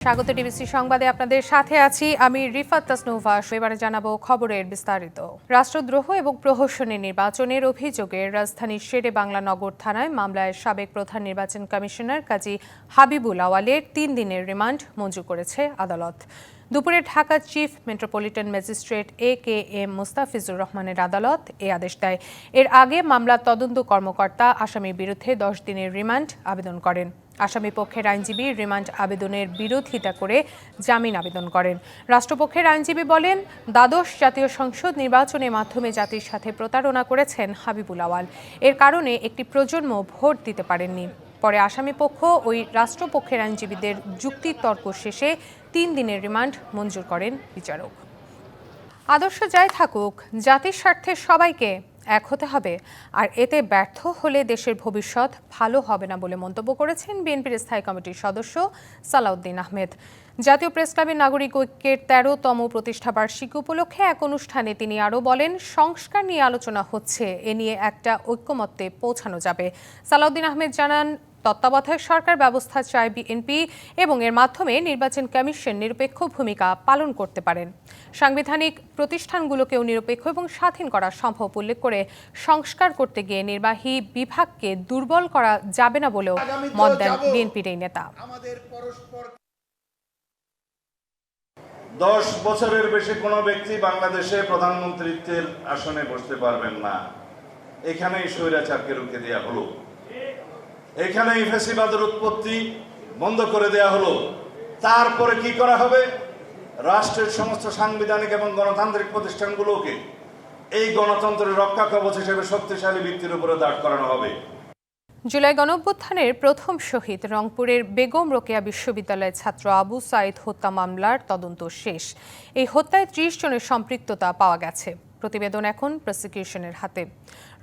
স্বাগত টিভিসি সংবাদে আপনাদের সাথে আছি আমি রিফাত তাসনুভা। এবারে জানাবো খবরের বিস্তারিত। রাষ্ট্রদ্রোহ এবং প্রহসনী নির্বাচনের অভিযোগে রাজধানীর শেরে বাংলা নগর থানায় মামলায় সাবেক প্রধান নির্বাচন কমিশনার কাজী হাবিবুল আওয়ালের 3 দিনের রিমান্ড মঞ্জুর করেছে আদালত। দুপুরে Dhaka chief metropolitan magistrate AKM Mustafizur রহমানের আদালত এই আদেশ দেয়। এর আগে মামলার তদন্ত কর্মকর্তা আসামির বিরুদ্ধে 10 দিনের রিমান্ড আবেদন করেন। আসামি পক্ষের আইনজীবী রিমান্ড আবেদনের বিরোধিতা করে জামিন আবেদন করেন। রাষ্ট্রপক্ষের আইনজীবী বলেন, দ্বাদশ জাতীয় সংসদ নির্বাচনের মাধ্যমে জাতির সাথে প্রতারণা করেছেন হাবিবুল আওয়াল। এর কারণে একটি প্রজন্ম ভোট দিতে পারেননি। পরে আসামি পক্ষ ওই রাষ্ট্রপক্ষের আইনজীবীদের যুক্তিতর্ক শেষে 3 দিনের রিমান্ড মঞ্জুর করেন বিচারক। আদর্শ যাই থাকুক, জাতির স্বার্থে সবাইকে এক হতে হবে, আর এতে ব্যর্থ হলে দেশের ভবিষ্যৎ ভালো হবে না বলে মন্তব্য করেছেন বিএনপির স্থায়ী কমিটির সদস্য সালাউদ্দিন আহমেদ। জাতীয় প্রেস ক্লাবের নাগরিক ঐক্যের 13তম প্রতিষ্ঠাবার্ষিকী উপলক্ষে এক অনুষ্ঠানে তিনি আরও বলেন, সংস্কার নিয়ে আলোচনা হচ্ছে, এ নিয়ে একটা ঐক্যমত্যে পৌঁছানো যাবে। সালাউদ্দিন আহমেদ জানান, তত্ত্বাবধায়ক সরকার ব্যবস্থা চায় বিএনপি এবং এর মাধ্যমে নির্বাচন কমিশন নিরপেক্ষ ভূমিকা পালন করতে পারেন। সাংবিধানিক প্রতিষ্ঠানগুলোকেও নিরপেক্ষ এবং স্বাধীন করা সম্ভব উল্লেখ করে সংস্কার করতে গিয়ে নির্বাহী বিভাগকে দুর্বল করা যাবে না বলেও মত দেন বিএনপির এই নেতা। 10 বছরের বেশি কোনো ব্যক্তি বাংলাদেশে প্রধানমন্ত্রীত্বের আসনে বসতে পারবেন না। এখানেই স্বৈরাচারকে রুখে দেওয়া হলো, এখানেই ফ্যাসিবাদের উৎপত্তি বন্ধ করে দেওয়া হলো। তারপরে কি করা হবে? রাষ্ট্রের সমস্ত সাংবিধানিক এবং গণতান্ত্রিক প্রতিষ্ঠানগুলোকে এই গণতন্ত্রের রক্ষা কবচ হিসেবে শক্তিশালী ভিত্তির উপরে দাঁড় করানো হবে। জুলাই গণঅভ্যুত্থানের প্রথম শহীদ রংপুরের বেগম রোকেয়া বিশ্ববিদ্যালয়ের ছাত্র আবু সাঈদ হত্যা মামলার তদন্ত শেষ। এই হত্যায় 30 জনের সম্পৃক্ততা পাওয়া গেছে। প্রতিবেদন এখন প্রসিকিউশনের হাতে।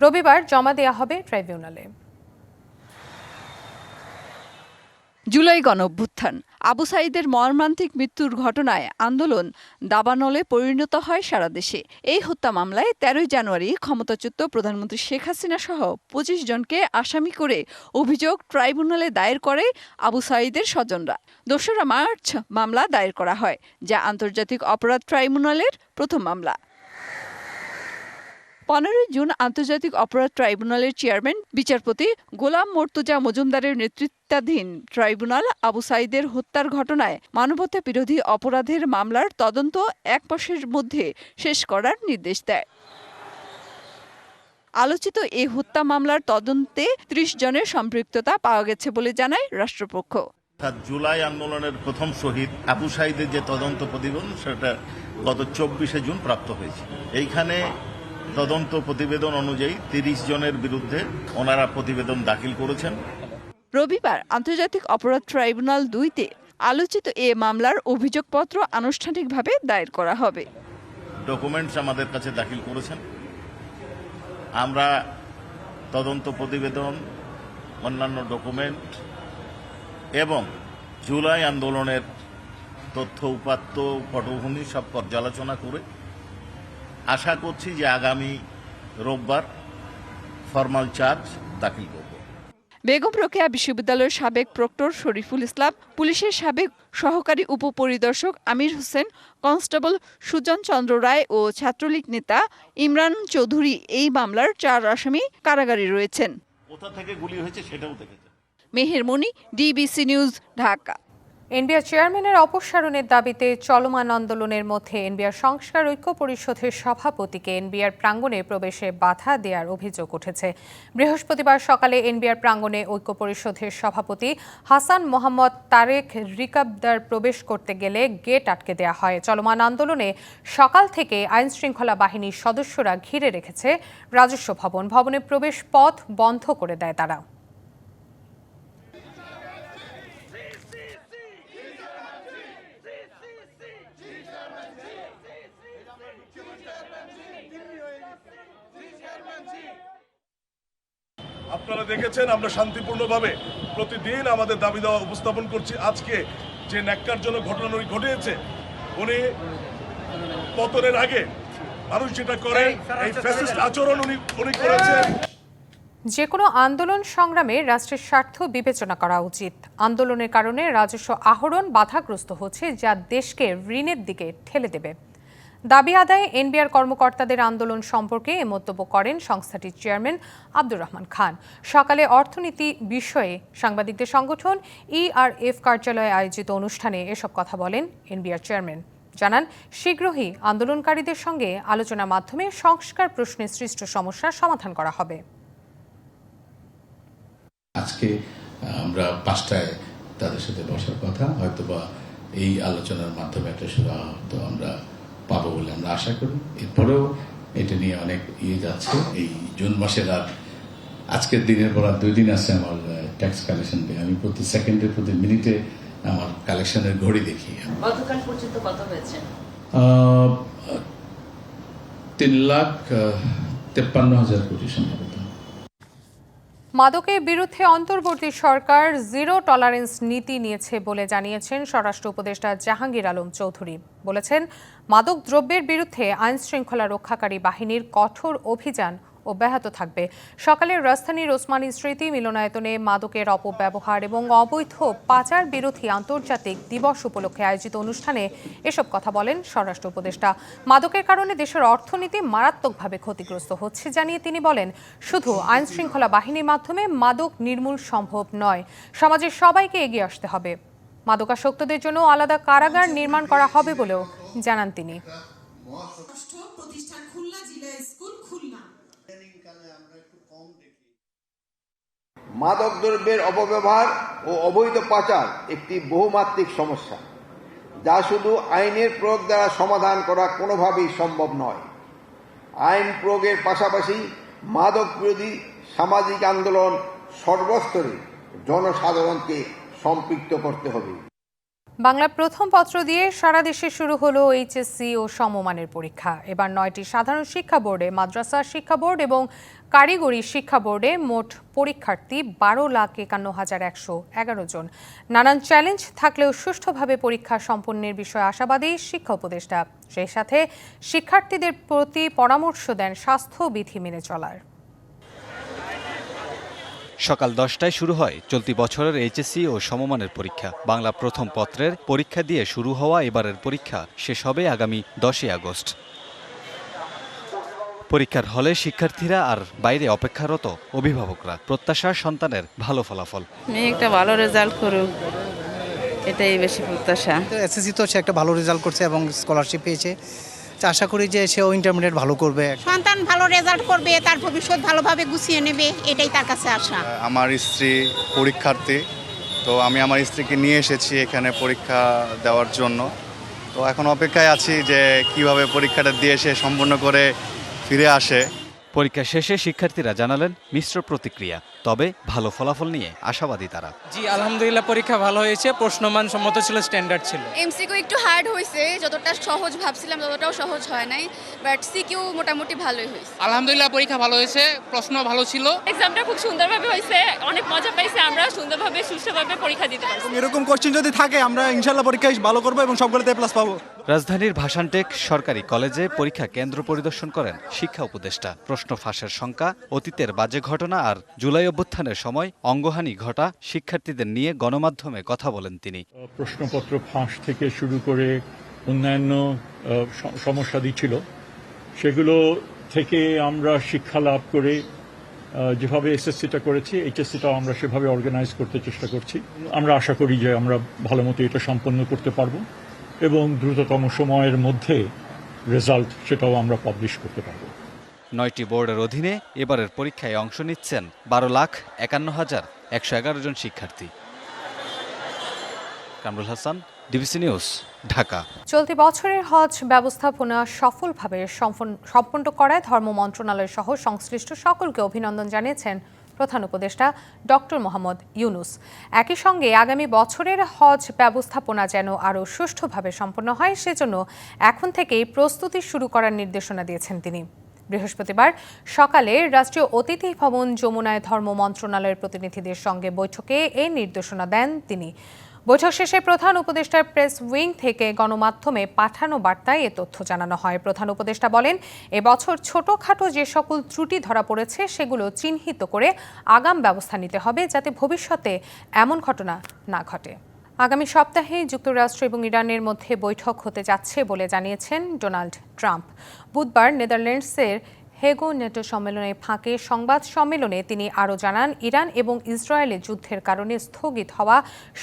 রবিবার জমা দেওয়া হবে ট্রাইব্যুনালে। জুলাই গণঅভ্যুত্থান, আবু সাঈদের মর্মান্তিক মৃত্যুর ঘটনায় আন্দোলন দাবানলে পরিণত হয় সারা দেশে। এই হত্যা মামলায় 13 জানুয়ারি ক্ষমতাচ্যুত প্রধানমন্ত্রী শেখ হাসিনা সহ 25 জনকে আসামি করে অভিযোগ ট্রাইব্যুনালে দায়ের করে আবু সাঈদের স্বজনরা। 2রা মার্চ মামলা দায়ের করা হয়, যা আন্তর্জাতিক অপরাধ ট্রাইব্যুনালের প্রথম মামলা। 15 জুন আন্তর্জাতিক অপরাধ ট্রাইব্যুনালের চেয়ারম্যান বিচারপতি গোলাম মর্তুজা মজুমদারের নেতৃত্বাধীন ট্রাইব্যুনাল আবু সাঈদের হত্যার ঘটনায় মানবতা বিরোধী অপরাধের মামলার তদন্ত 1 মাসের মধ্যে শেষ করার নির্দেশ দেয়। আলোচিত এই হত্যা মামলার তদন্তে 30 জনের সম্পৃক্ততা পাওয়া গেছে বলে জানায় রাষ্ট্রপক্ষ। জুলাই আন্দোলনের প্রথম শহীদ আবু সাঈদের যে তদন্ত প্রতিবেদন, সেটা গত 24শে জুন প্রাপ্ত হয়েছে। এইখানে তদন্ত প্রতিবেদন অনুযায়ী 30 জনের বিরুদ্ধে ওনারা প্রতিবেদন দাখিল করেছেন। রবিবার আন্তর্জাতিক অপরাধ ট্রাইব্যুনাল 2-তে আলোচিত এ মামলার অভিযোগপত্র আনুষ্ঠানিকভাবে দায়ের করা হবে। ডকুমেন্টস আমাদের কাছে দাখিল করেছেন। আমরা তদন্ত প্রতিবেদন, অন্যান্য ডকুমেন্ট এবং জুলাই আন্দোলনের তথ্য উপাত্ত পটভূমি সব পর্যালোচনা করে আশা করছি যে আগামী রোববার ফরমাল চার্জ দাখিল করব। বেগম রোকেয়া বিশ্ববিদ্যালয়ের সাবেক প্রক্টর শরীফুল ইসলাম, পুলিশের সাবেক সহকারী উপপরিদর্শক আমির হোসেন, কনস্টেবল সুজন চন্দ্র রায় ও ছাত্রলীগ নেতা ইমরান চৌধুরী এই মামলার 4 আসামি কারাগারে রয়েছেন। কোথা থেকে গুলি হয়েছে সেটাও দেখেছেন। মেহের মনি, ডিবিসি নিউজ, ঢাকা। এনবিআর চেয়ারম্যানের অপসারণের দাবিতে চলমান আন্দোলনের মধ্যে এনবিআর সংস্কার ঐক্য পরিষদের সভাপতিকে এনবিআর প্রাঙ্গণে প্রবেশে বাধা দেওয়ার অভিযোগ উঠেছে। বৃহস্পতিবার সকালে এনবিআর প্রাঙ্গণে ঐক্য পরিষদের সভাপতি হাসান মোহাম্মদ তারেক রিকাবদার প্রবেশ করতে গেলে গেট আটকে দেওয়া হয়। চলমান আন্দোলনে সকাল থেকে আইনশৃঙ্খলা বাহিনীর সদস্যরা ঘিরে রেখেছে রাজস্ব ভবন। ভবনের প্রবেশ পথ বন্ধ করে দেয় তারা। আপনারা দেখেছেন আমরা শান্তিপূর্ণভাবে প্রতিদিন আমাদের দাবি দেওয়া উপস্থাপন করছি। আজকে যে ন্যাক্কারজনক ঘটনা ঘটেছে, উনি পতনের আগে মানুষ যেটা করে এই ফ্যাসিস্ট আচরণ উনি করেছেন। যে কোনো আন্দোলন সংগ্রামে রাষ্ট্রের স্বার্থ বিবেচনা করা উচিত। আন্দোলনের কারণে রাজস্ব আহরণ বাধাগ্রস্ত হচ্ছে, যা দেশকে ঋণের দিকে ঠেলে দেবে। দাবি আদায়ে এনবিআর কর্মকর্তাদের আন্দোলন সম্পর্কে এ মন্তব্য করেন সংস্থাটির চেয়ারম্যান আব্দুর রহমান খান। সকালে অর্থনীতি বিষয়ে সাংবাদিকদের সংগঠন ইআরএফ কার্যালয়ে আয়োজিত অনুষ্ঠানে এসব কথা বলেন এনবিআর চেয়ারম্যান। জানান, শীঘ্রই আন্দোলনকারীদের সঙ্গে আলোচনার মাধ্যমে সংস্কার প্রশ্নে সৃষ্ট সমস্যার সমাধান করা হবে। আজকে আমরা 5টায় তাদের সাথে বসার কথা, হয়তোবা এই আলোচনার মাধ্যমে একটা সুরাহা আমরা পাবো বলে আমরা আশা করি। এরপরেও এটা নিয়ে অনেক যাচ্ছে। এই জুন মাসের আর আজকের দিনের পর আর 2 দিন আছে আমার ট্যাক্স কালেকশন ডে। আমি প্রতি সেকেন্ডে প্রতি মিনিটে আমার কালেকশনের ঘড়ি দেখি। গতকাল পর্যন্ত কত হয়েছে? 3,53,000 কোটি সম্ভবত। মাদকের বিরুদ্ধে অন্তর্বর্তী সরকার জিরো টলারেন্স নীতি নিয়েছে বলে জানিয়েছেন স্বরাষ্ট্র উপদেষ্টা জাহাঙ্গীর আলম চৌধুরী। বলেছেন, মাদক দ্রব্যের বিরুদ্ধে আইন শৃঙ্খলা রক্ষাকারী বাহিনীর কঠোর অভিযান অব্যাহত থাকবে। সকালে রাজধানীর ওসমানী স্মৃতি মিলনায়তনে মাদকের অপব্যবহার এবং অবৈধ পাচার বিরোধী আন্তর্জাতিক দিবস উপলক্ষে আয়োজিত অনুষ্ঠানে এসব কথা বলেন স্বরাষ্ট্র উপদেষ্টা। মাদকের কারণে দেশের অর্থনীতি মারাত্মকভাবে ক্ষতিগ্রস্ত হচ্ছে জানিয়ে তিনি বলেন, শুধু আইন শৃঙ্খলা বাহিনীর মাধ্যমে মাদক নির্মূল সম্ভব নয়, সমাজের সবাইকে এগিয়ে আসতে হবে। মাদকাসক্তদের জন্য আলাদা কারাগার নির্মাণ করা হবে বলেও জানান তিনি। মাদক দ্রব্যের অপব্যবহার ও অবৈধ পাচার একটি বহুমাত্রিক সমস্যা, যা শুধু আইনের প্রয়োগ দ্বারা সমাধান করা কোনোভাবেই সম্ভব নয়। আইন প্রয়োগের পাশাপাশি মাদক বিরোধী সামাজিক আন্দোলন সর্বস্তরে জনসাধারণকে সম্পৃক্ত করতে হবে। বাংলা প্রথম পত্র দিয়ে সারা দেশে শুরু হলো এইচএসসি ও সমমানের পরীক্ষা। এবার 9টি সাধারণ শিক্ষা বোর্ডে, মাদ্রাসা শিক্ষা বোর্ড এবং কারিগরি শিক্ষা বোর্ডে মোট পরীক্ষার্থী 12,51,111 জন। নানান চ্যালেঞ্জ থাকলেও সুষ্ঠুভাবে পরীক্ষা সম্পন্নের বিষয়ে আশাবাদী শিক্ষা উপদেষ্টা। সেই সাথে শিক্ষার্থীদের প্রতি পরামর্শ দেন স্বাস্থ্যবিধি মেনে চলার। সকাল 10টায় শুরু হয় চলতি বছরের এইচএসসি ও সমমানের পরীক্ষা। বাংলা প্রথম পত্রের পরীক্ষা দিয়ে শুরু হওয়া এবারের পরীক্ষা শেষ হবে আগামী 10ই আগস্ট। পরীক্ষার হলে শিক্ষার্থীরা আর বাইরে অপেক্ষারত অভিভাবকরা। প্রত্যাশা সন্তানের ভালো ফলাফল। মেয়ে একটা ভালো রেজাল্ট করুক, এটাই বেশি প্রত্যাশা। এসএসসি তো সে একটা ভালো রেজাল্ট করছে এবং স্কলারশিপ পেয়েছে। আশা করি যে সেও ইন্টারমিডিয়েট ভালো করবে। সন্তান ভালো রেজাল্ট করবে, তার ভবিষ্যৎ ভালোভাবে গুছিয়ে নেবে, এটাই তার কাছে আশা। আমার স্ত্রী পরীক্ষার্থী, তো আমি আমার স্ত্রীকে নিয়ে এসেছি এখানে পরীক্ষা দেওয়ার জন্য। তো এখন অপেক্ষায় আছি যে কিভাবে পরীক্ষাটা দিয়ে সে সম্পূর্ণ করে ফিরে আসে। পরীক্ষা শেষে শিক্ষার্থীরা জানালেন মিশ্র প্রতিক্রিয়া, তবে ভালো ফলাফল নিয়ে আশাবাদী তারা। জি আলহামদুলিল্লাহ, পরীক্ষা ভালো হয়েছে, প্রশ্নমান সম্মত ছিল, স্ট্যান্ডার্ড ছিল। এমসিকিউ একটু হার্ড হয়েছে, যতটা সহজ ভাবছিলাম ততটাও সহজ হয় নাই, বাট সিকিউ মোটামুটি ভালোই হয়েছে। আলহামদুলিল্লাহ পরীক্ষা ভালো হয়েছে, প্রশ্ন ভালো ছিল। এক্সামটা খুব সুন্দরভাবে হয়েছে, অনেক মজা পাইছে, আমরা সুন্দরভাবে সুষ্ঠুভাবে পরীক্ষা দিতে পারছি। এরকম কোশ্চেন যদি থাকে আমরা ইনশাআল্লাহ পরীক্ষায় ভালো করব এবং সবগুলোতে প্লাস পাবো। রাজধানীর ভাসানটেক সরকারি কলেজে পরীক্ষা কেন্দ্র পরিদর্শন করেন শিক্ষা উপদেষ্টা। প্রশ্ন ফাঁসের শঙ্কা, অতীতের বাজে ঘটনা আর জুলাই অভ্যুত্থানের সময় অঙ্গহানি ঘটা শিক্ষার্থীদের নিয়ে গণমাধ্যমে কথা বলেন তিনি। প্রশ্নপত্র ফাঁস থেকে শুরু করে অন্যান্য সমস্যা ছিল, সেগুলো থেকে আমরা শিক্ষা লাভ করে যেভাবে এসএসসিটা করেছি, এইচএসসিটাও আমরা সেভাবে অর্গানাইজ করতে চেষ্টা করছি। আমরা আশা করি যে আমরা ভালো মতো এটা সম্পন্ন করতে পারবো এবং দ্রুততম সময়ের মধ্যে রেজাল্ট সেটাও আমরা পাবলিশ করতে পারবো। 9টি বোর্ডের অধীনে এবারের পরীক্ষায় অংশ নিচ্ছেন 12,51,111 জন শিক্ষার্থী। Kamrul Hasan, DBC news, Dhaka. চলতি বছরের হজ ব্যবস্থাপনা সফলভাবে সম্পন্ন করায় ধর্ম মন্ত্রণালয় সহ সংশ্লিষ্ট সকলকে অভিনন্দন জানিয়েছেন প্রধান উপদেষ্টা ডক্টর মোহাম্মদ ইউনুস। একই সঙ্গে আগামী বছরের হজ ব্যবস্থাপনা যেন আরও সুষ্ঠুভাবে সম্পন্ন হয়, সেজন্য এখন থেকেই প্রস্তুতি শুরু করার নির্দেশনা দিয়েছেন তিনি। বৃহস্পতিবার সকালে রাষ্ট্রীয় অতিথি ভবন যমুনায় ধর্ম মন্ত্রণালয়ের প্রতিনিধিদের সঙ্গে বৈঠকে এই নির্দেশনা দেন তিনি। বৈঠক শেষে প্রধান উপদেষ্টার প্রেস উইং থেকে গণমাধ্যমে পাঠানো বার্তায় এ তথ্য জানানো হয়। প্রধান উপদেষ্টা বলেন, এবছর ছোটখাটো যে সকল ত্রুটি ধরা পড়েছে সেগুলো চিহ্নিত করে আগাম ব্যবস্থা নিতে হবে, যাতে ভবিষ্যতে এমন ঘটনা না ঘটে। আগামী সপ্তাহে যুক্তরাষ্ট্র এবং ইরানের মধ্যে বৈঠক হতে যাচ্ছে বলে জানিয়েছেন ডোনাল্ড ট্রাম্প। বুধবার নেদারল্যান্ডসের হেগো নেটো সম্মেলনের ফাঁকে সংবাদ সম্মেলনে তিনি আরও জানান, ইরান এবং ইসরায়েলের যুদ্ধের কারণে স্থগিত হওয়া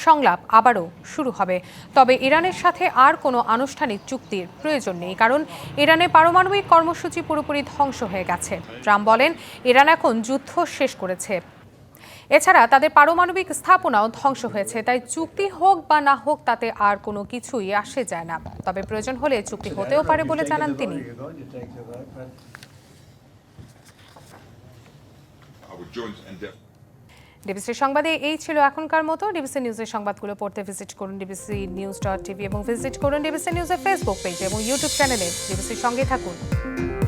সংলাপ আবারও শুরু হবে। তবে ইরানের সাথে আর কোনো আনুষ্ঠানিক চুক্তির প্রয়োজন নেই, কারণ ইরানের পারমাণবিক কর্মসূচি পুরোপুরি ধ্বংস হয়ে গেছে। ট্রাম্প বলেন, ইরান এখন যুদ্ধ শেষ করেছে, এছাড়া তাদের পারমাণবিক স্থাপনাও ধ্বংস হয়েছে, তাই চুক্তি হোক বা না হোক তাতে আর কোনো কিছুই আসে যায় না। তবে প্রয়োজন হলে চুক্তি হতেও পারে বলে জানান তিনি। ডিবিসি সংবাদে এই ছিল এখনকার মতো। ডিবিসি নিউজের সংবাদগুলো পড়তে ভিজিট করুন dbcnews.tv এবং ভিজিট করুন ডিবিসি নিউজের ফেসবুক পেজ এবং ইউটিউব চ্যানেলে। ডিবিসির সঙ্গে থাকুন।